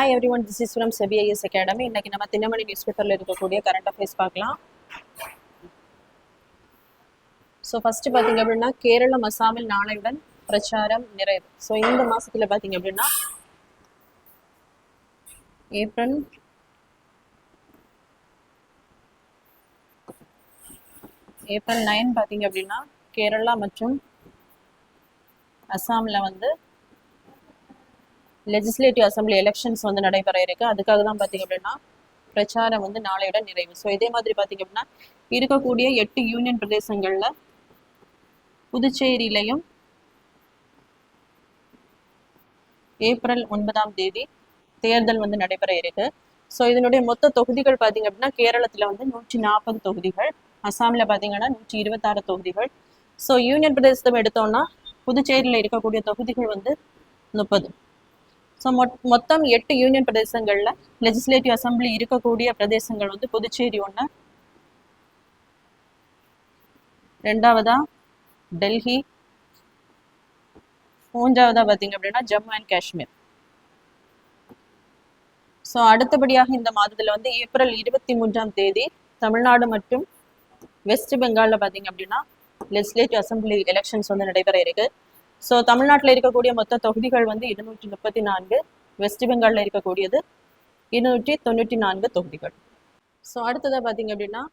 Hi every one, this is from SEBI IS academy. இன்னைக்கு நம்ம Dinamani news பேப்பரில் இருக்கக்கூடிய கரண்ட் அஃபேர்ஸ் பார்க்கலாம். ஸோ ஃபர்ஸ்ட் பார்த்தீங்க அப்படின்னா, கேரளம் அசாமில் நாளையுடன் பிரச்சாரம் நிறைவு. ஸோ இந்த மாசத்துல பார்த்தீங்க அப்படின்னா ஏப்ரல் 9 பார்த்தீங்க அப்படின்னா கேரளா மற்றும் அசாமில் வந்து லெஜிஸ்லேட்டிவ் அசம்பிளி எலெக்ஷன்ஸ் வந்து நடைபெற இருக்கு. அதுக்காக தான் பார்த்தீங்க அப்படின்னா பிரச்சாரம் வந்து நாளையுடன் நிறைவு. ஸோ இதே மாதிரி பார்த்தீங்க அப்படின்னா இருக்கக்கூடிய 8 யூனியன் பிரதேசங்கள்ல புதுச்சேரியிலையும் ஏப்ரல் 9 தேர்தல் வந்து நடைபெற இருக்கு. ஸோ இதனுடைய மொத்த தொகுதிகள் பார்த்தீங்க அப்படின்னா கேரளத்தில் வந்து 140 தொகுதிகள், அசாமில் பார்த்தீங்கன்னா 126 தொகுதிகள். ஸோ யூனியன் பிரதேசத்தை எடுத்தோம்னா புதுச்சேரியில் இருக்கக்கூடிய தொகுதிகள் வந்து 30. ஸோ மொத்தம் 8 யூனியன் பிரதேசங்களில் லெஜிஸ்லேட்டிவ் அசம்பிளி இருக்கக்கூடிய பிரதேசங்கள் வந்து புதுச்சேரி ஒன்று, ரெண்டாவதா டெல்லி, மூன்றாவதா பார்த்தீங்க அப்படின்னா ஜம்மு அண்ட் காஷ்மீர். ஸோ அடுத்தபடியாக இந்த மாதத்தில் வந்து ஏப்ரல் 23 தமிழ்நாடு மற்றும் வெஸ்ட் பெங்காலில் பார்த்தீங்க அப்படின்னா லெஜிஸ்லேட்டிவ் அசம்பிளி எலெக்ஷன்ஸ் வந்து நடைபெற இருக்கு. ஸோ தமிழ்நாட்டில் இருக்கக்கூடிய மொத்த தொகுதிகள் வந்து 234, வெஸ்ட் பெங்காலில் இருக்கக்கூடியது 294 தொகுதிகள். ஸோ அடுத்ததாக பார்த்தீங்க அப்படின்னா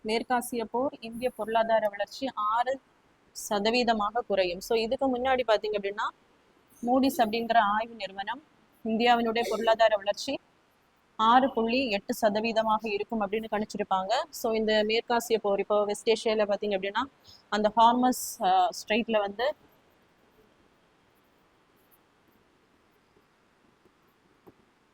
மேற்காசிய போர், இந்திய பொருளாதார வளர்ச்சி 6% குறையும். ஸோ இதுக்கு முன்னாடி பார்த்தீங்க அப்படின்னா மூடிஸ் அப்படிங்கிற ஆய்வு நிறுவனம் இந்தியாவினுடைய பொருளாதார வளர்ச்சி 6.8% இருக்கும் அப்படின்னு கணிச்சிருப்பாங்க. ஸோ இந்த மேற்காசிய போர், இப்போ வெஸ்ட் ஏஷியாவில் பார்த்தீங்க அப்படின்னா அந்த ஹார்மஸ் ஸ்ட்ரைட்ல வந்து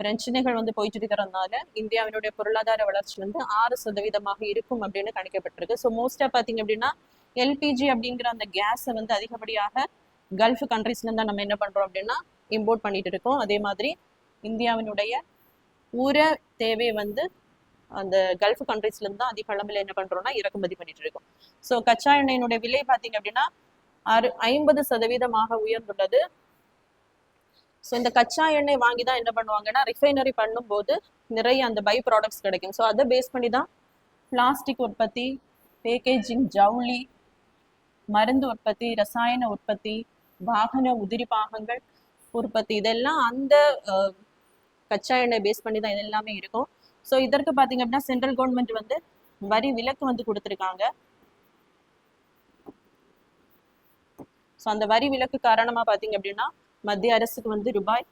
பிரச்சனைகள் வந்து போயிட்டு இருக்கிறதுனால இந்தியாவினுடைய பொருளாதார வளர்ச்சி வந்து 6% இருக்கும் அப்படின்னு கணிக்கப்பட்டிருக்கு. ஸோ மோஸ்டா பார்த்தீங்க அப்படின்னா எல்பிஜி அப்படிங்கிற அந்த கேஸை வந்து அதிகப்படியாக கல்ஃப் கண்ட்ரீஸ்ல தான் நம்ம என்ன பண்றோம் அப்படின்னா இம்போர்ட் பண்ணிட்டு இருக்கோம். அதே மாதிரி இந்தியாவினுடைய ஊர தேவை வந்து அந்த கல்ஃப் கண்ட்ரீஸ்ல இருந்து தான் அதிக அளவில் என்ன பண்றோம்னா இறக்குமதி பண்ணிட்டு இருக்கோம். ஸோ கச்சா எண்ணெயினுடைய விலை பார்த்தீங்க அப்படின்னா 50% உயர்ந்துள்ளது. ஸோ இந்த கச்சா எண்ணெய் வாங்கி தான் என்ன பண்ணுவாங்கன்னா ரிஃபைனரி பண்ணும்போது நிறைய அந்த பை ப்ராடக்ட்ஸ் கிடைக்கும். ஸோ அதை பேஸ் பண்ணி தான் பிளாஸ்டிக் உற்பத்தி, பேக்கேஜிங், ஜவுளி, மருந்து உற்பத்தி, ரசாயன உற்பத்தி, வாகன உதிரி பாகங்கள் உற்பத்தி, இதெல்லாம் அந்த கச்சா எண்ணெய் பேஸ் பண்ணி தான் இது எல்லாமே இருக்கும். ஸோ இதற்கு பார்த்தீங்க அப்படின்னா சென்ட்ரல் கவர்மெண்ட் வந்து வரி விலக்கு வந்து கொடுத்துருக்காங்க. ஸோ அந்த வரி விலக்கு காரணமாக பார்த்தீங்க அப்படின்னா மத்திய அரசுக்கு வந்து ரூபாய்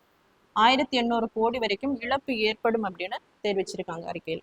1800 கோடி வரைக்கும் இழப்பு ஏற்படும் அப்படின்னு தெரிவிச்சிருக்காங்க அறிக்கையில்.